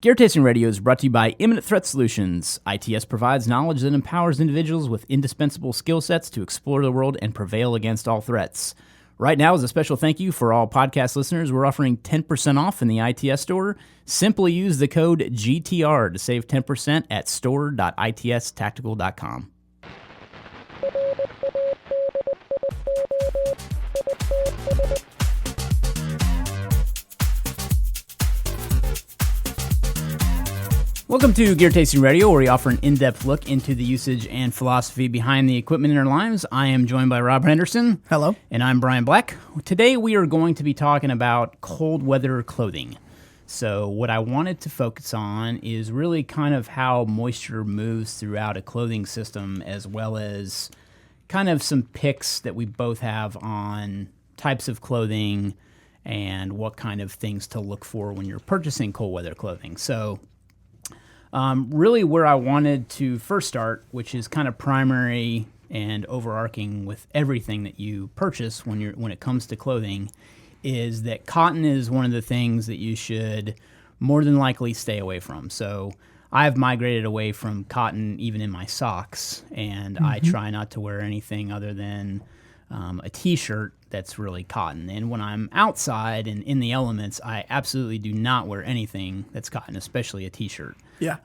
Gear Tasting Radio is brought to you by Imminent Threat Solutions. ITS provides knowledge that empowers individuals with indispensable skill sets to explore the world and prevail against all threats. Right now, as a special thank you for all podcast listeners, we're offering 10% off in the ITS store. Simply use the code GTR to save 10% at store.itstactical.com. Welcome to Gear Tasting Radio, where we offer an in-depth look into the usage and philosophy behind the equipment in our lives. I am joined by Rob Henderson. Hello. And I'm Brian Black. Today we are going to be talking about cold weather clothing. So what I wanted to focus on is really kind of how moisture moves throughout a clothing system, as well as kind of some picks that we both have on types of clothing and what kind of things to look for when you're purchasing cold weather clothing. So really where I wanted to first start, which is kind of primary and overarching with everything that you purchase when it comes to clothing, is that cotton is one of the things that you should more than likely stay away from. So I've migrated away from cotton even in my socks, and I try not to wear anything other than a t-shirt that's really cotton. And when I'm outside and in the elements, I absolutely do not wear anything that's cotton, especially a t-shirt. Yeah.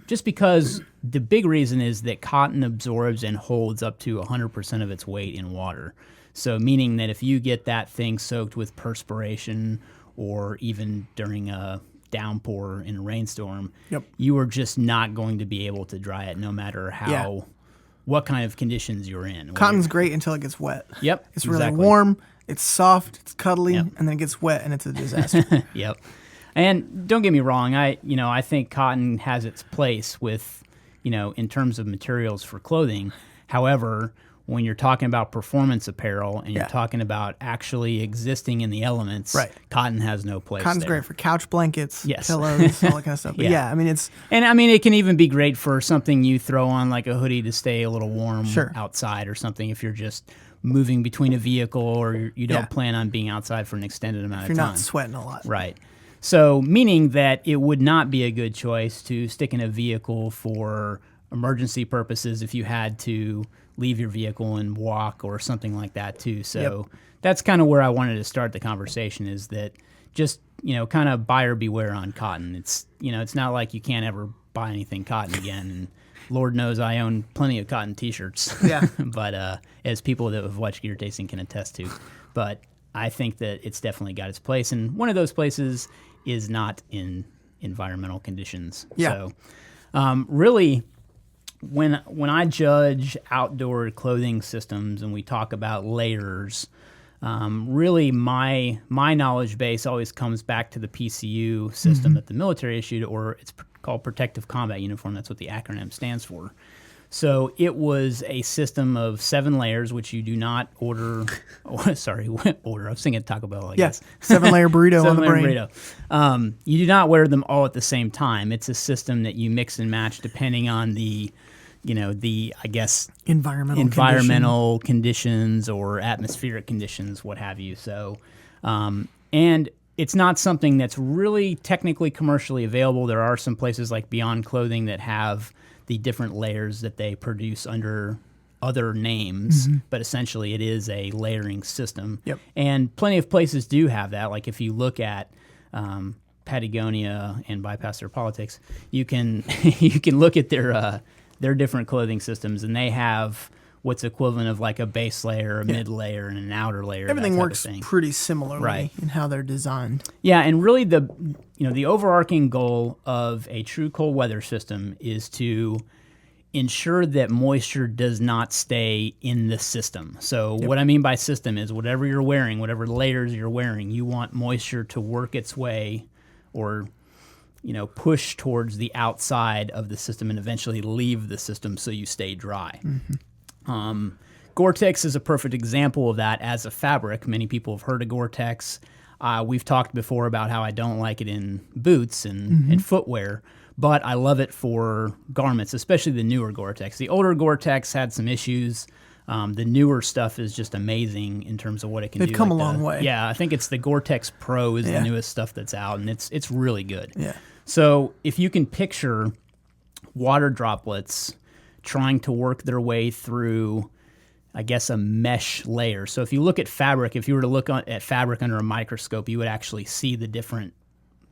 Just because the big reason is that cotton absorbs and holds up to 100% of its weight in water. So meaning that if you get that thing soaked with perspiration, or even during a downpour in a rainstorm, you are just not going to be able to dry it, no matter how what kind of conditions you're in. Cotton's great until it gets wet. Yep. It's really warm, it's soft, it's cuddly, and then it gets wet and it's a disaster. Yep. And don't get me wrong, I think cotton has its place with, in terms of materials for clothing. However, when you're talking about performance apparel and you're talking about actually existing in the elements, cotton has no place. Cotton's there. great for couch blankets, pillows, all that kind of stuff. But it can even be great for something you throw on like a hoodie to stay a little warm outside or something if you're just moving between a vehicle or you don't plan on being outside for an extended amount of time. If you're not sweating a lot. Right. So meaning that it would not be a good choice to stick in a vehicle for emergency purposes if you had to leave your vehicle and walk or something like that too. So that's kind of where I wanted to start the conversation, is that just, kind of buyer beware on cotton. It's, it's not like you can't ever buy anything cotton again. And Lord knows I own plenty of cotton t-shirts. Yeah. But as people that have watched Gear Tasting can attest to. But I think that it's definitely got its place. And one of those places is not in environmental conditions. Yeah. So really, when I judge outdoor clothing systems and we talk about layers, really my knowledge base always comes back to the PCU system that the military issued, or it's called Protective Combat Uniform. That's what the acronym stands for. So it was a system of 7 layers, which you do not order. Order. I was thinking Taco Bell. I guess 7-layer burrito on the brain. Burrito. You do not wear them all at the same time. It's a system that you mix and match depending on the environmental conditions or atmospheric conditions, what have you. So, and it's not something that's really technically commercially available. There are some places like Beyond Clothing that have the different layers that they produce under other names, but essentially it is a layering system. Yep. And plenty of places do have that. Like if you look at Patagonia and bypass their politics, you can look at their different clothing systems, and they have what's equivalent of like a base layer, a mid layer, and an outer layer. Everything works pretty similarly in how they're designed. Yeah, and really the overarching goal of a true cold weather system is to ensure that moisture does not stay in the system. So what I mean by system is whatever you're wearing, whatever layers you're wearing, you want moisture to work its way or push towards the outside of the system and eventually leave the system so you stay dry. Gore-Tex is a perfect example of that as a fabric. Many people have heard of Gore-Tex. We've talked before about how I don't like it in boots and footwear, but I love it for garments, especially the newer Gore-Tex. The older Gore-Tex had some issues. The newer stuff is just amazing in terms of what it can do. They've come a long way. Yeah, I think it's the Gore-Tex Pro is the newest stuff that's out, and it's really good. Yeah. So if you can picture water droplets trying to work their way through, I guess, a mesh layer. So if you look at fabric, if you were to look at fabric under a microscope, you would actually see the different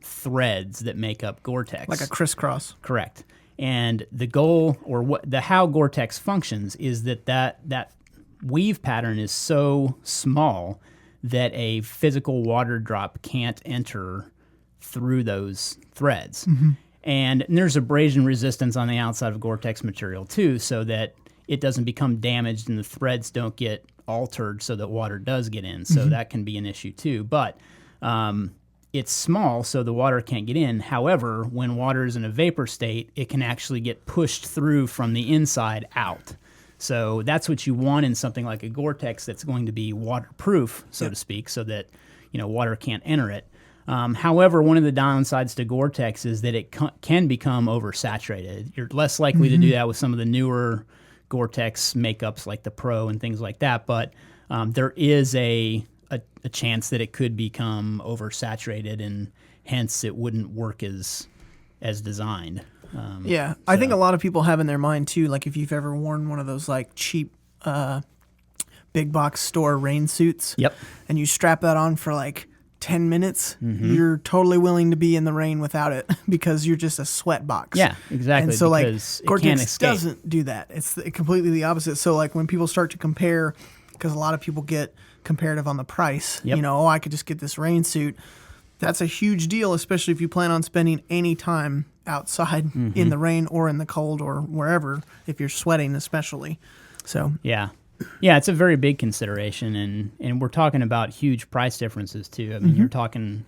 threads that make up Gore-Tex. Like a crisscross. Correct. And the goal, or how Gore-Tex functions, is that weave pattern is so small that a physical water drop can't enter through those threads. And there's abrasion resistance on the outside of Gore-Tex material too, so that it doesn't become damaged and the threads don't get altered so that water does get in. So that can be an issue too. But it's small, so the water can't get in. However, when water is in a vapor state, it can actually get pushed through from the inside out. So that's what you want in something like a Gore-Tex that's going to be waterproof, so to speak, so that water can't enter it. However, one of the downsides to Gore-Tex is that it can become oversaturated. You're less likely to do that with some of the newer Gore-Tex makeups like the Pro and things like that, but there is a chance that it could become oversaturated, and hence it wouldn't work as designed. I think a lot of people have in their mind too, like if you've ever worn one of those like cheap big box store rain suits, and you strap that on for like 10 minutes, you're totally willing to be in the rain without it because you're just a sweat box. Yeah, exactly. And so because like Gore-Tex doesn't do that. It's completely the opposite. So like when people start to compare, because a lot of people get comparative on the price, I could just get this rain suit. That's a huge deal, especially if you plan on spending any time outside in the rain or in the cold or wherever, if you're sweating especially. So yeah, it's a very big consideration, and we're talking about huge price differences too. I mean, you're talking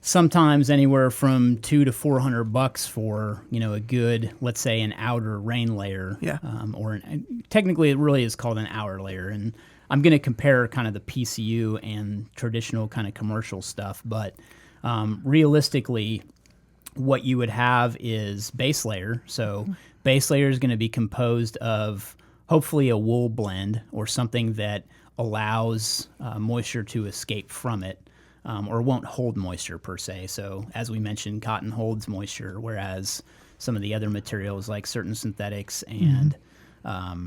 sometimes anywhere from $200 to $400 for a good, let's say, an outer rain layer. Technically, it really is called an outer layer, and I'm going to compare kind of the PCU and traditional kind of commercial stuff, but realistically, what you would have is base layer. So base layer is going to be composed of hopefully a wool blend or something that allows moisture to escape from it, or won't hold moisture per se. So as we mentioned, cotton holds moisture, whereas some of the other materials like certain synthetics and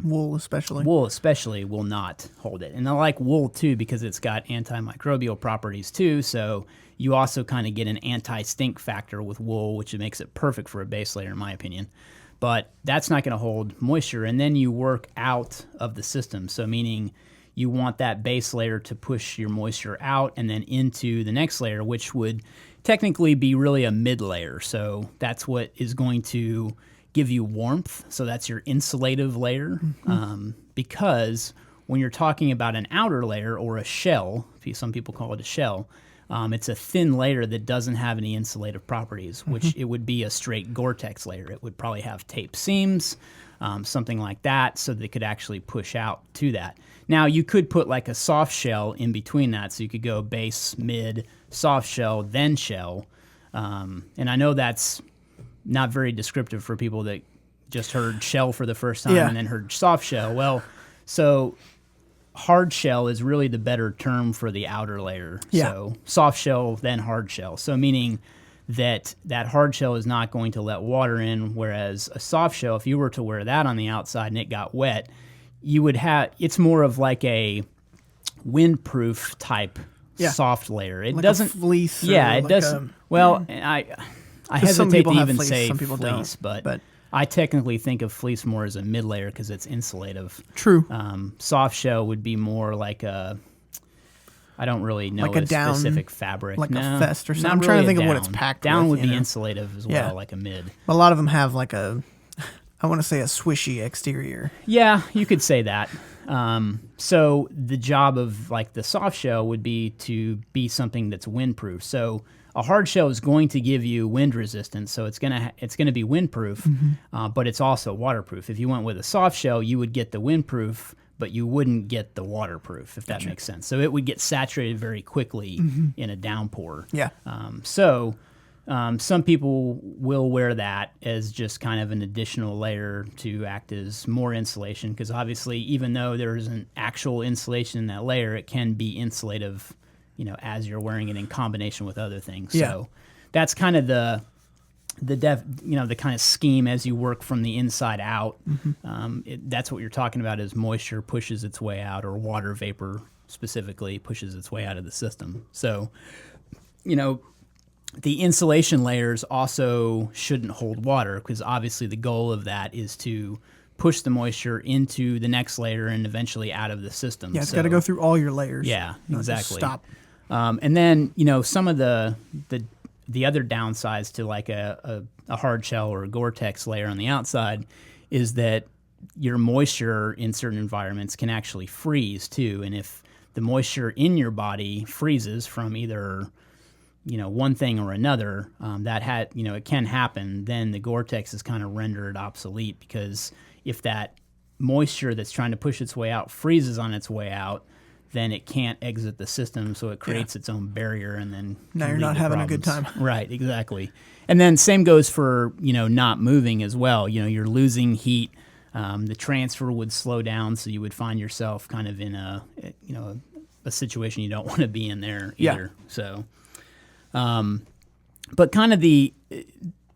wool especially will not hold it. And I like wool too because it's got antimicrobial properties too, so you also kind of get an anti-stink factor with wool, which makes it perfect for a base layer in my opinion. But that's not going to hold moisture, and then you work out of the system. So meaning you want that base layer to push your moisture out and then into the next layer, which would technically be really a mid layer. So that's what is going to give you warmth. So that's your insulative layer. Because when you're talking about an outer layer or a shell, some people call it a shell, it's a thin layer that doesn't have any insulative properties, which it would be a straight Gore-Tex layer. It would probably have tape seams, something like that, so they could actually push out to that. Now, you could put like a soft shell in between that, so you could go base, mid, soft shell, then shell. And I know that's not very descriptive for people that just heard shell for the first time and then heard soft shell. Well, so hard shell is really the better term for the outer layer. So soft shell, then hard shell. So meaning that hard shell is not going to let water in, whereas a soft shell, if you were to wear that on the outside and it got wet, you would have, it's more of like a windproof type soft layer. It like doesn't, a fleece. It doesn't. Well, I hesitate to even say some people fleece, don't, but I technically think of fleece more as a mid layer because it's insulative. True. Soft shell would be more like a, I don't really know like a down, specific fabric. Like a vest or something. I'm trying to think of what it's packed down with. Down would be insulative as well, like a mid. A lot of them have like a, I want to say a swishy exterior. Yeah, you could say that. So the job of like the soft shell would be to be something that's windproof. So a hard shell is going to give you wind resistance, so it's gonna be windproof, but it's also waterproof. If you went with a soft shell, you would get the windproof, but you wouldn't get the waterproof, if that makes sense. So it would get saturated very quickly in a downpour. Yeah. Some people will wear that as just kind of an additional layer to act as more insulation, because obviously even though there isn't actual insulation in that layer, it can be insulative, as you're wearing it in combination with other things. So that's kind of the the kind of scheme as you work from the inside out. That's what you're talking about is moisture pushes its way out, or water vapor specifically pushes its way out of the system. So, the insulation layers also shouldn't hold water, because obviously the goal of that is to push the moisture into the next layer and eventually out of the system. Yeah, it's got to go through all your layers. Yeah, exactly. Stop. And then, some of the other downsides to like a hard shell or a Gore-Tex layer on the outside is that your moisture in certain environments can actually freeze too. And if the moisture in your body freezes from either one thing or another, it can happen, then the Gore-Tex is kind of rendered obsolete, because if that moisture that's trying to push its way out freezes on its way out, then it can't exit the system, so it creates its own barrier, and then now you're not having a good time. Right, exactly. And then same goes for not moving as well. You're losing heat. The transfer would slow down, so you would find yourself kind of in a situation you don't want to be in there either. Yeah. So, but kind of the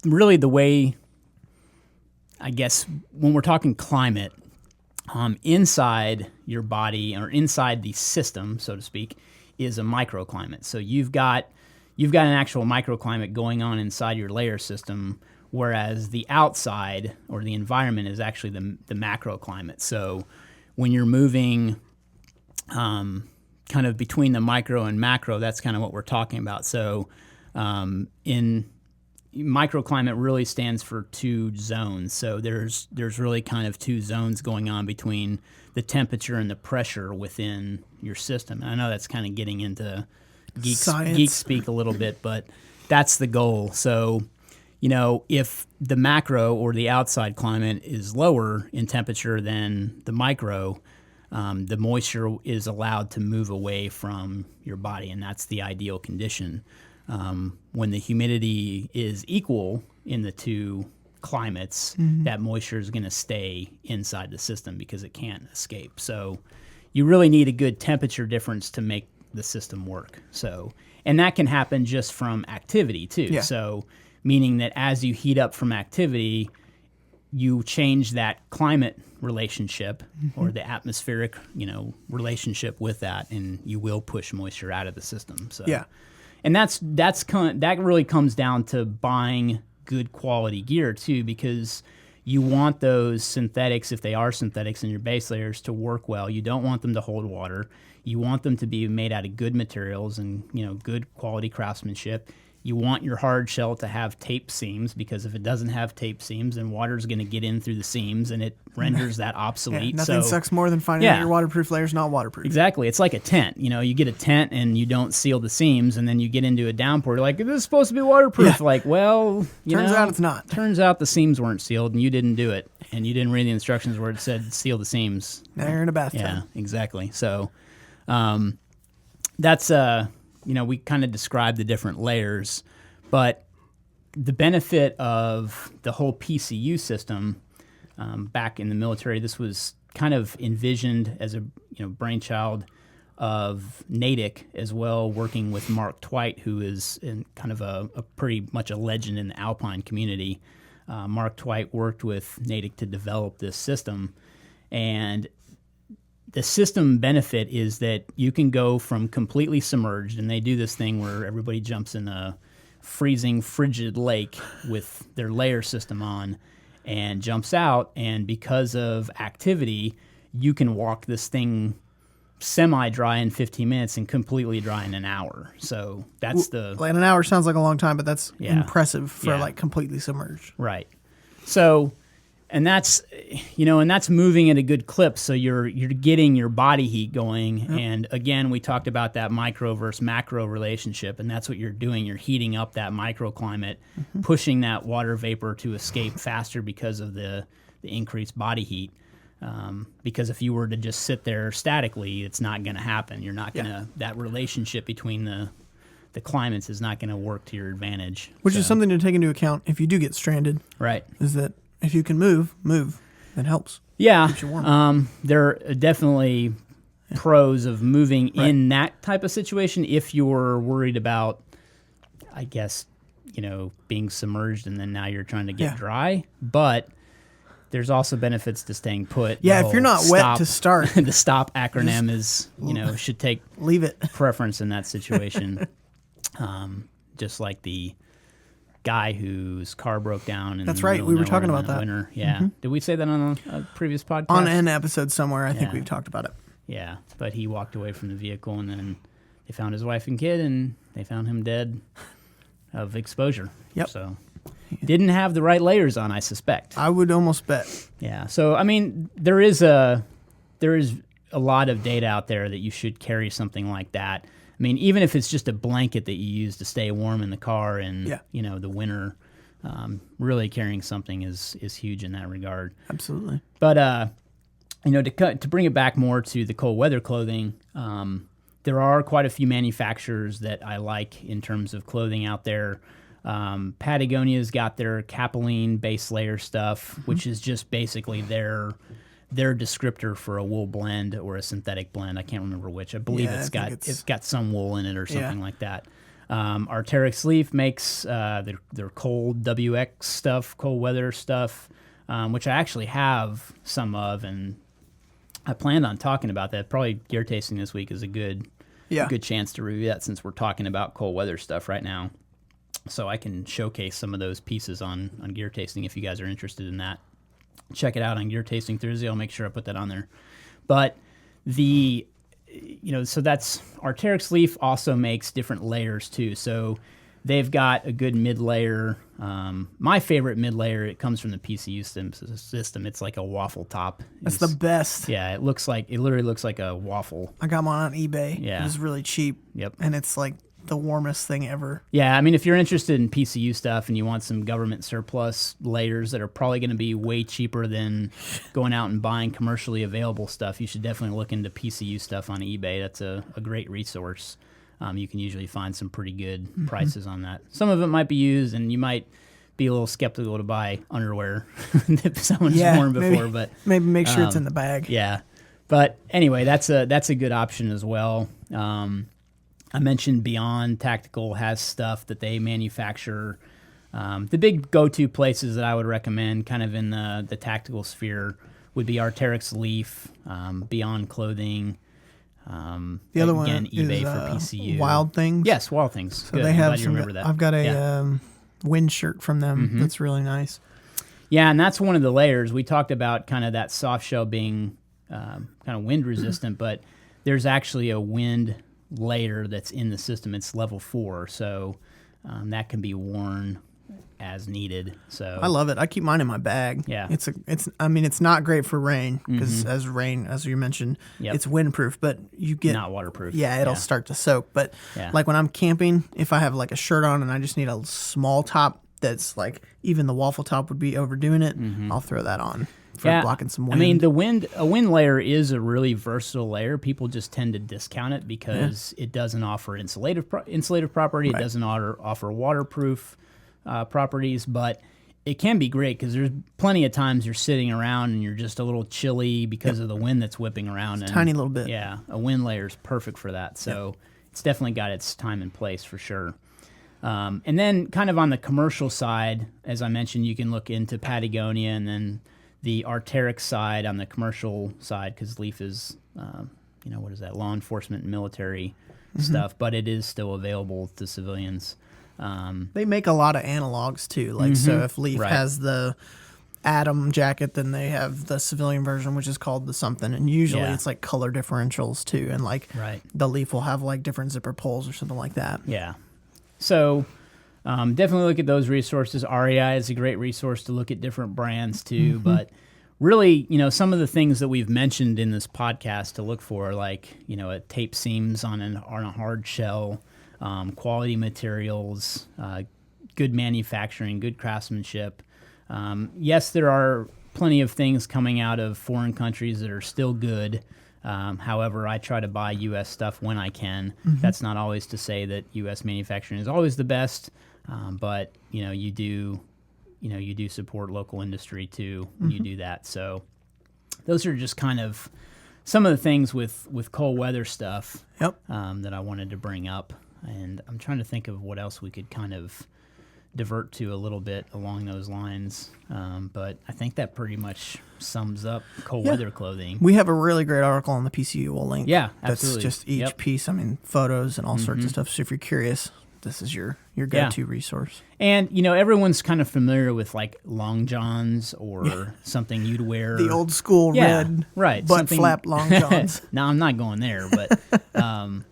way, I guess, when we're talking climate, inside your body, or inside the system, so to speak, is a microclimate. So you've got an actual microclimate going on inside your layer system, whereas the outside, or the environment, is actually the macroclimate. So when you're moving kind of between the micro and macro, that's kind of what we're talking about. So in microclimate really stands for two zones. So there's really kind of two zones going on between the temperature and the pressure within your system. And I know that's kind of getting into geek speak a little bit, but that's the goal. So, if the macro, or the outside climate, is lower in temperature than the micro, the moisture is allowed to move away from your body, and that's the ideal condition. When the humidity is equal in the two climates, that moisture is going to stay inside the system because it can't escape. So you really need a good temperature difference to make the system work. So, and that can happen just from activity too. Yeah. So meaning that as you heat up from activity, you change that climate relationship, or the atmospheric, relationship with that, and you will push moisture out of the system. So yeah. And that really comes down to buying good quality gear too, because you want those synthetics, if they are synthetics in your base layers, to work well. You don't want them to hold water. You want them to be made out of good materials and good quality craftsmanship. You want your hard shell to have tape seams, because if it doesn't have tape seams, then water is going to get in through the seams, and it renders that obsolete. Yeah, nothing sucks more than finding out your waterproof layer is not waterproof. Exactly. It's like a tent. You get a tent and you don't seal the seams, and then you get into a downpour. You're like, this is supposed to be waterproof. Yeah. Like, well, turns out it's not. Turns out the seams weren't sealed, and you didn't do it, and you didn't read the instructions where it said seal the seams. Now you're in a bathtub. Yeah, exactly. So that's we kind of described the different layers, but the benefit of the whole PCU system, back in the military, this was kind of envisioned as a brainchild of Natick as well, working with Mark Twight, who is kind of a pretty much a legend in the Alpine community. Mark Twight worked with Natick to develop this system, and the system benefit is that you can go from completely submerged, and they do this thing where everybody jumps in a freezing, frigid lake with their layer system on and jumps out, and because of activity, you can walk this thing semi-dry in 15 minutes and completely dry in an hour. So that's like an hour sounds like a long time, but that's impressive for like completely submerged. Right. So, and that's moving at a good clip, so you're getting your body heat going. Yep. And again, we talked about that micro versus macro relationship, and that's what you're doing. You're heating up that microclimate, pushing that water vapor to escape faster because of the increased body heat. Because if you were to just sit there statically, it's not going to happen. You're not going to that relationship between the climates is not going to work to your advantage. Which is something to take into account if you do get stranded. Right. Is that if you can move, that helps. Yeah. Keeps you warm. There are definitely pros of moving in that type of situation if you're worried about, I guess, being submerged and then now you're trying to get dry. But there's also benefits to staying put. Yeah, if you're not wet to start. The stop acronym is, should take leave it preference in that situation. Just like the guy whose car broke down. That's right. We were talking about that. Winter. Yeah. Did we say that on a previous podcast? On an episode somewhere, I think we've talked about it. Yeah, but he walked away from the vehicle, and then they found his wife and kid, and they found him dead of exposure. Yep. So didn't have the right layers on, I suspect. I would almost bet. Yeah. So I mean, there is a lot of data out there that you should carry something like that. I mean, even if it's just a blanket that you use to stay warm in the car in the winter, really carrying something is huge in that regard. Absolutely. But to bring it back more to the cold weather clothing, there are quite a few manufacturers that I like in terms of clothing out there. Patagonia's got their Capilene base layer stuff, which is just basically their descriptor for a wool blend or a synthetic blend. I can't remember which. I believe it's got some wool in it or something like that. Arc'teryx Leaf makes their cold WX stuff, cold weather stuff, which I actually have some of, and I planned on talking about that. Probably gear tasting this week is a good chance to review that since we're talking about cold weather stuff right now. So I can showcase some of those pieces on gear tasting if you guys are interested in that. Check it out on Gear Tasting Thursday. I'll make sure I put that on there. But so that's Arc'teryx Leaf also makes different layers too. So they've got a good mid layer. My favorite mid layer, it comes from the PCU system. It's like a waffle top. That's the best. Yeah, it literally looks like a waffle. I got mine on eBay. Yeah. It was really cheap. Yep. And it's like the warmest thing ever. Yeah, I mean, if you're interested in PCU stuff and you want some government surplus layers that are probably going to be way cheaper than going out and buying commercially available stuff, you should definitely look into PCU stuff on eBay. That's a great resource. You can usually find some pretty good prices on that. Some of it might be used, and you might be a little skeptical to buy underwear if someone's worn before. But maybe make sure it's in the bag. Yeah, but anyway, that's a good option as well. I mentioned Beyond Tactical has stuff that they manufacture. The big go-to places that I would recommend kind of in the tactical sphere would be Arc'teryx Leaf, Beyond Clothing. The other again, one eBay is for PCU. Wild Things. Yes, Wild Things. So Good. they I'm have glad you remember that. I've got a wind shirt from them that's really nice. Yeah, and that's one of the layers. We talked about kind of that soft shell being kind of wind resistant, but there's actually a wind layer that's in the system. It's level 4, so that can be worn as needed. So I love it. I keep mine in my bag. Yeah, it's not great for rain because as you mentioned, it's windproof, but you get not waterproof. Yeah, it'll start to soak. But like when I'm camping, if I have like a shirt on and I just need a small top that's like even the waffle top would be overdoing it, I'll throw that on. For blocking some wind. I mean, a wind layer is a really versatile layer. People just tend to discount it because it doesn't offer insulative property. Right. It doesn't offer waterproof properties, but it can be great because there's plenty of times you're sitting around and you're just a little chilly because of the wind that's whipping around. It's a tiny little bit. Yeah, a wind layer is perfect for that. So it's definitely got its time and place for sure. And then kind of on the commercial side, as I mentioned, you can look into Patagonia and then the Arc'teryx side on the commercial side, because Leaf is, what is that, law enforcement and military stuff, but it is still available to civilians. They make a lot of analogs too. Like, so if Leaf has the Atom jacket, then they have the civilian version, which is called the something. And usually it's like color differentials too. And like the Leaf will have like different zipper pulls or something like that. Yeah. So definitely look at those resources. REI is a great resource to look at different brands too. But really, some of the things that we've mentioned in this podcast to look for, like, a tape seams on a hard shell, quality materials, good manufacturing, good craftsmanship. Yes, there are plenty of things coming out of foreign countries that are still good. However, I try to buy U.S. stuff when I can. That's not always to say that U.S. manufacturing is always the best, but you do support local industry too when you do that. So those are just kind of some of the things with cold weather stuff that I wanted to bring up. And I'm trying to think of what else we could kind of divert to a little bit along those lines. But I think that pretty much sums up cold weather clothing. We have a really great article on the PCU we'll link. Yeah, absolutely. That's just each piece. I mean, photos and all sorts of stuff. So if you're curious, this is your go-to resource. And, everyone's kind of familiar with like long johns or something you'd wear. The old school red butt flap long johns. No, I'm not going there. But, long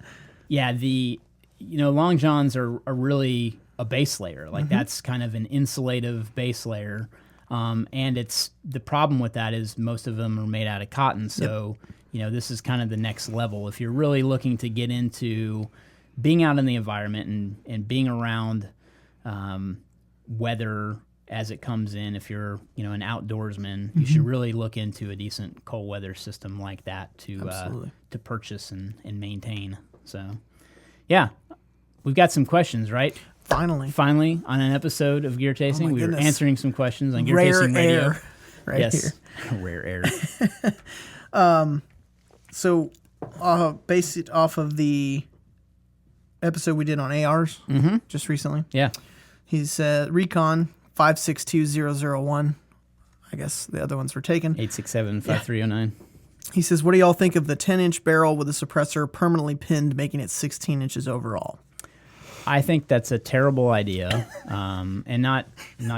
johns are really a base layer. Like that's kind of an insulative base layer. And it's the problem with that is most of them are made out of cotton. So, this is kind of the next level. If you're really looking to get into being out in the environment and being around weather as it comes in, if you're an outdoorsman, you should really look into a decent cold weather system like that to purchase and maintain. So, yeah, we've got some questions, right? Finally, on an episode of Gear Tasting, we were answering some questions on Gear Tasting Radio. Here. Rare air. So, based it off of the episode we did on ARs just recently. Yeah. He said Recon 562001. I guess the other ones were taken. 867-5309. He says, what do y'all think of the 10-inch barrel with a suppressor permanently pinned, making it 16 inches overall? I think that's a terrible idea, and not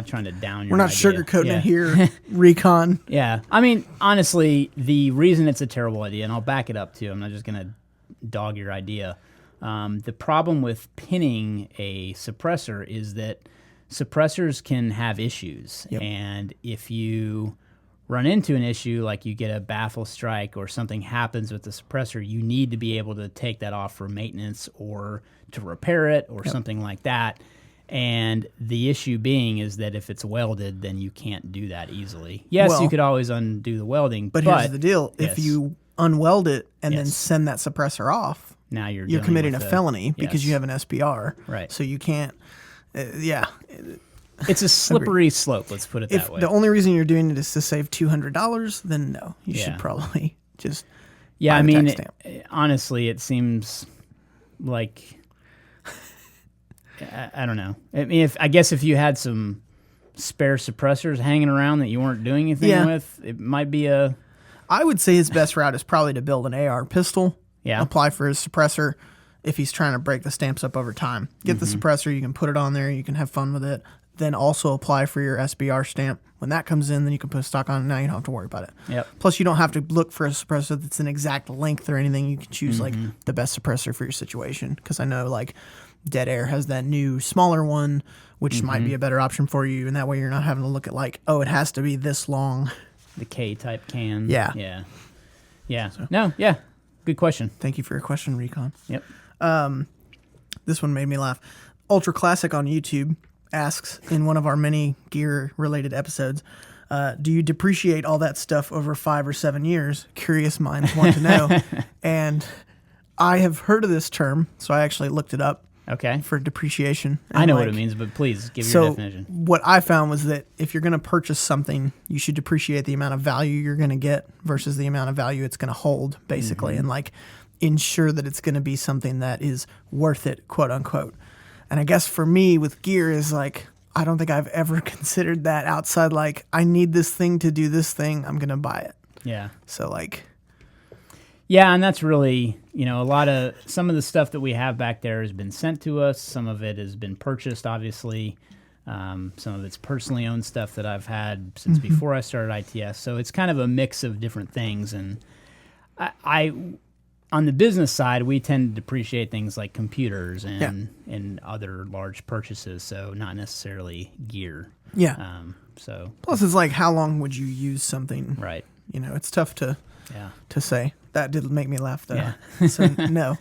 trying to down your We're not idea. sugarcoating it here, Recon. Yeah. I mean, honestly, the reason it's a terrible idea, and I'll back it up too, I'm not just going to dog your idea. The problem with pinning a suppressor is that suppressors can have issues. Yep. And if you run into an issue, like you get a baffle strike or something happens with the suppressor, you need to be able to take that off for maintenance or to repair it or something like that. And the issue being is that if it's welded, then you can't do that easily. Yes, you could always undo the welding. But here's the deal. Yes. If you unweld it and then send that suppressor off, now you're committing a felony because you have an SBR. Right. So you can't, It's a slippery slope, let's put it that way. If the only reason you're doing it is to save $200, then no. You should probably just buy the tax stamp. Honestly, it seems like... I don't know. I mean, I guess if you had some spare suppressors hanging around that you weren't doing anything with, it might be a... I would say his best route is probably to build an AR pistol, apply for his suppressor if he's trying to break the stamps up over time. Get the suppressor, you can put it on there, you can have fun with it. Then also apply for your SBR stamp. When that comes in, then you can put a stock on it. Now you don't have to worry about it. Yep. Plus, you don't have to look for a suppressor that's an exact length or anything. You can choose like the best suppressor for your situation. Because I know like Dead Air has that new smaller one, which might be a better option for you. And that way you're not having to look at like, oh, it has to be this long. The K-type can. Yeah. Yeah. Yeah. So. No, yeah. Good question. Thank you for your question, Recon. Yep. This one made me laugh. Ultra Classic on YouTube asks in one of our many gear-related episodes, do you depreciate all that stuff over 5 or 7 years? Curious minds want to know. And I have heard of this term, so I actually looked it up. Okay. For depreciation. I know what it means, but please give your definition. What I found was that if you're going to purchase something, you should depreciate the amount of value you're going to get versus the amount of value it's going to hold, basically, and like ensure that it's going to be something that is worth it, quote unquote. And I guess for me with gear is like, I don't think I've ever considered that outside like, I need this thing to do this thing, I'm going to buy it. Yeah. So like... Yeah, and that's really, some of the stuff that we have back there has been sent to us. Some of it has been purchased, obviously. Some of it's personally owned stuff that I've had since before I started ITS. So it's kind of a mix of different things. And I on the business side, we tend to depreciate things like computers and other large purchases, so not necessarily gear. Yeah. Plus, it's like, how long would you use something? Right. It's tough to say. That did make me laugh, though. Yeah. So, no.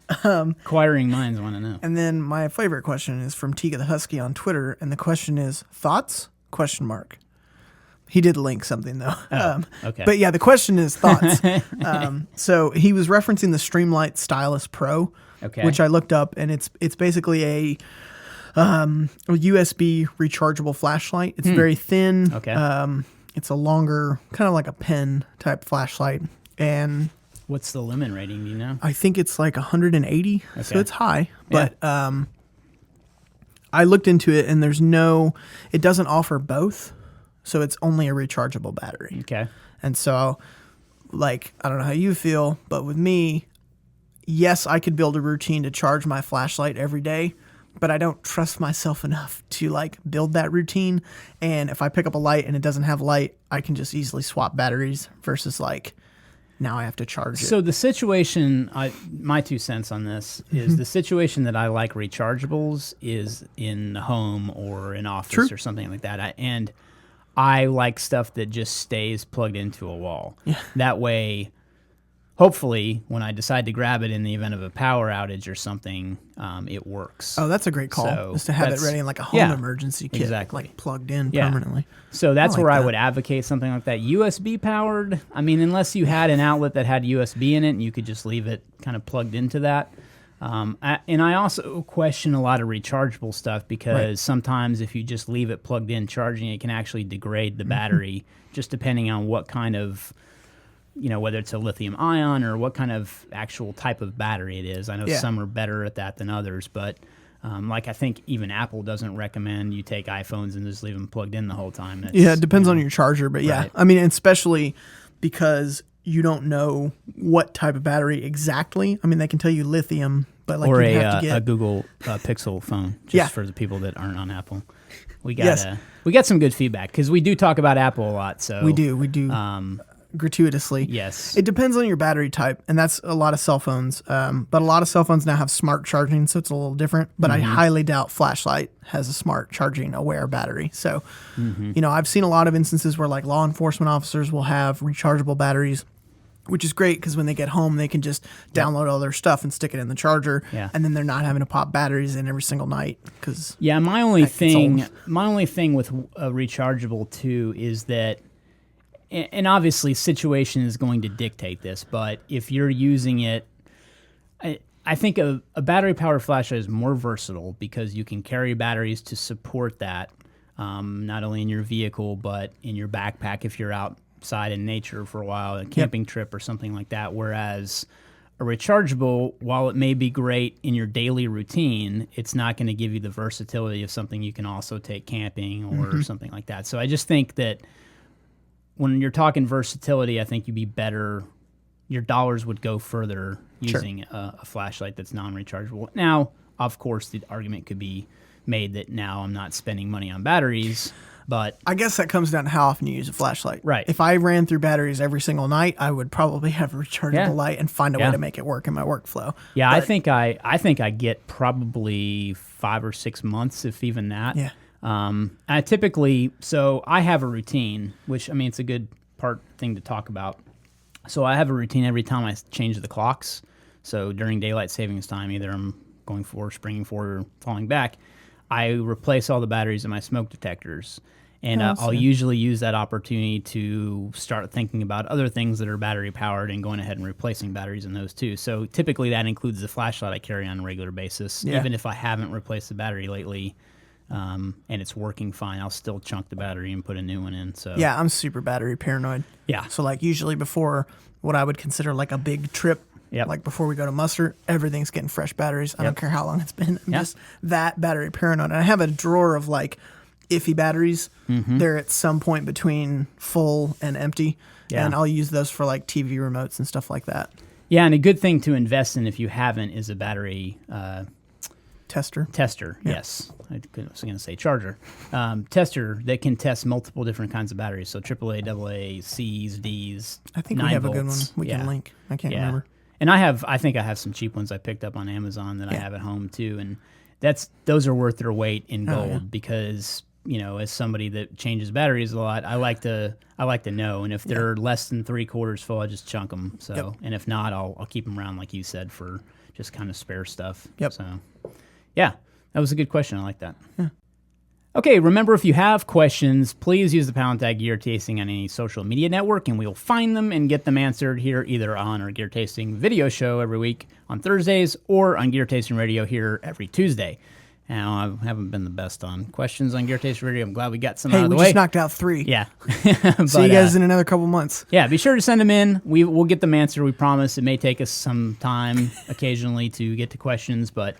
Acquiring minds want to know. And then my favorite question is from Tika the Husky on Twitter, and the question is, thoughts? ? He did link something, though. Oh, okay. But yeah, the question is thoughts. So he was referencing the Streamlight Stylus Pro, which I looked up, and it's basically a USB rechargeable flashlight. It's very thin. Okay. It's a longer, kind of like a pen type flashlight. And what's the lumen rating? Do you know? I think it's like 180, so it's high. But I looked into it, and it doesn't offer both, so it's only a rechargeable battery. Okay. And so, like, I don't know how you feel, but with me, yes, I could build a routine to charge my flashlight every day, but I don't trust myself enough to like build that routine. And if I pick up a light and it doesn't have light, I can just easily swap batteries versus like now I have to charge it. So the situation, my 2 cents on this is the situation that I like rechargeables is in the home or in office or something like that. And I like stuff that just stays plugged into a wall. Yeah. That way, hopefully, when I decide to grab it in the event of a power outage or something, it works. Oh, that's a great call. So is to have it ready in like a home emergency kit, exactly. like plugged in permanently. So that's like where that. I would advocate something like that. USB powered, I mean, unless you had an outlet that had USB in it and you could just leave it kind of plugged into that. And I also question a lot of rechargeable stuff because sometimes if you just leave it plugged in charging, it can actually degrade the battery just depending on what kind of, whether it's a lithium ion or what kind of actual type of battery it is. I know some are better at that than others, but like I think even Apple doesn't recommend you take iPhones and just leave them plugged in the whole time. It depends on your charger, but I mean, especially because you don't know what type of battery exactly. I mean, they can tell you lithium, but like or you have to get a Google Pixel phone, just for the people that aren't on Apple. We got some good feedback because we do talk about Apple a lot. So we do. Gratuitously. Yes. It depends on your battery type, and that's a lot of cell phones. But a lot of cell phones now have smart charging, so it's a little different. But I highly doubt Flashlight has a smart charging aware battery. So, I've seen a lot of instances where like law enforcement officers will have rechargeable batteries, which is great because when they get home, they can just download all their stuff and stick it in the charger, and then they're not having to pop batteries in every single night. Because my only thing with a rechargeable too is that. And obviously, situation is going to dictate this, but if you're using it, I think a battery-powered flashlight is more versatile because you can carry batteries to support that, not only in your vehicle, but in your backpack if you're outside in nature for a while, a camping trip or something like that, whereas a rechargeable, while it may be great in your daily routine, it's not going to give you the versatility of something you can also take camping or something like that. So I just think that when you're talking versatility, I think you'd be better. Your dollars would go further using a flashlight that's non-rechargeable. Now, of course, the argument could be made that now I'm not spending money on batteries, but I guess that comes down to how often you use a flashlight. Right. If I ran through batteries every single night, I would probably have a rechargeable light and find a way to make it work in my workflow. Yeah, but I think I get probably 5 or 6 months, if even that. Yeah. I typically, so I have a routine, which, I mean, it's a good thing to talk about. So I have a routine every time I change the clocks. So during daylight savings time, either I'm going forward, springing forward, or falling back, I replace all the batteries in my smoke detectors. And I'll usually use that opportunity to start thinking about other things that are battery powered and going ahead and replacing batteries in those too. So typically that includes the flashlight I carry on a regular basis. Even if I haven't replaced the battery lately, and it's working fine, I'll still chunk the battery and put a new one in. So yeah, I'm super battery paranoid. Yeah. So like usually before what I would consider like a big trip, like before we go to muster, everything's getting fresh batteries. I don't care how long it's been. I'm just that battery paranoid. And I have a drawer of like iffy batteries. They're at some point between full and empty. And I'll use those for like TV remotes and stuff like that. Yeah, and a good thing to invest in if you haven't is a battery tester, yes. I was going to say charger. Tester that can test multiple different kinds of batteries. So AAA, AA, C's, D's. I think we have a good one we can link. I can't remember. And I think I have some cheap ones I picked up on Amazon that I have at home too. And those are worth their weight in gold because, as somebody that changes batteries a lot, I like to know. And if they're less than 3/4 full, I just chunk them. So, and if not, I'll keep them around like you said for just kind of spare stuff. So, yeah, that was a good question. I like that. Yeah. Okay, remember, if you have questions, please use the pound tag Gear Tasting on any social media network, and we'll find them and get them answered here either on our Gear Tasting video show every week on Thursdays or on Gear Tasting Radio here every Tuesday. Now, I haven't been the best on questions on Gear Tasting Radio. I'm glad we got some out of the way. We just knocked out 3. Yeah. See you guys in another couple months. Yeah, be sure to send them in. We'll get them answered, we promise. It may take us some time occasionally to get to questions, but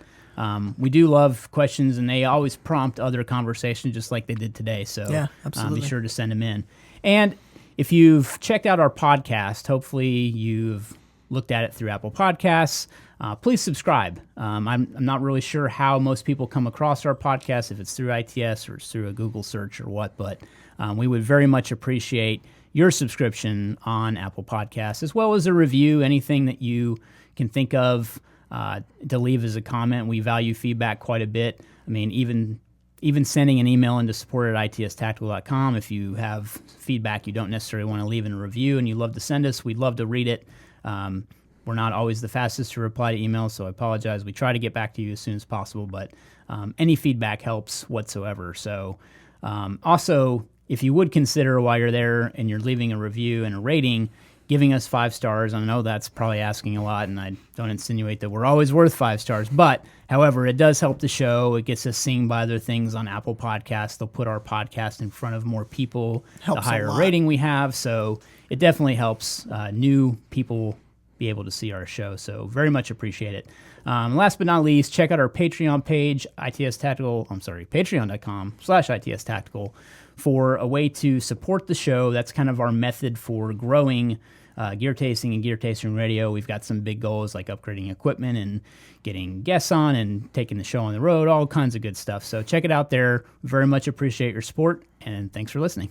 We do love questions, and they always prompt other conversations just like they did today. So Yeah, absolutely. be sure to send them in. And if you've checked out our podcast, hopefully you've looked at it through Apple Podcasts. Please subscribe. I'm not really sure how most people come across our podcast, if it's through ITS or it's through a Google search or what, but we would very much appreciate your subscription on Apple Podcasts, as well as a review, anything that you can think of to leave as a comment. We value feedback quite a bit. I mean, even sending an email into support@itstactical.com. If you have feedback you don't necessarily want to leave in a review and you'd love to send us, we'd love to read it. We're not always the fastest to reply to emails, so I apologize. We try to get back to you as soon as possible, but any feedback helps whatsoever. So also, if you would consider while you're there and you're leaving a review and a rating, giving us 5 stars. I know that's probably asking a lot, and I don't insinuate that we're always worth 5 stars, but however, it does help the show. It gets us seen by other things on Apple Podcasts. They'll put our podcast in front of more people, Helps the higher a lot. rating we have. So it definitely helps new people be able to see our show. So very much appreciate it. Last but not least, check out our Patreon page, patreon.com/ITS Tactical, for a way to support the show. That's kind of our method for growing Gear Tasting and Gear Tasting Radio. We've got some big goals like upgrading equipment and getting guests on and taking the show on the road, all kinds of good stuff. So check it out there. Very much appreciate your support, and thanks for listening.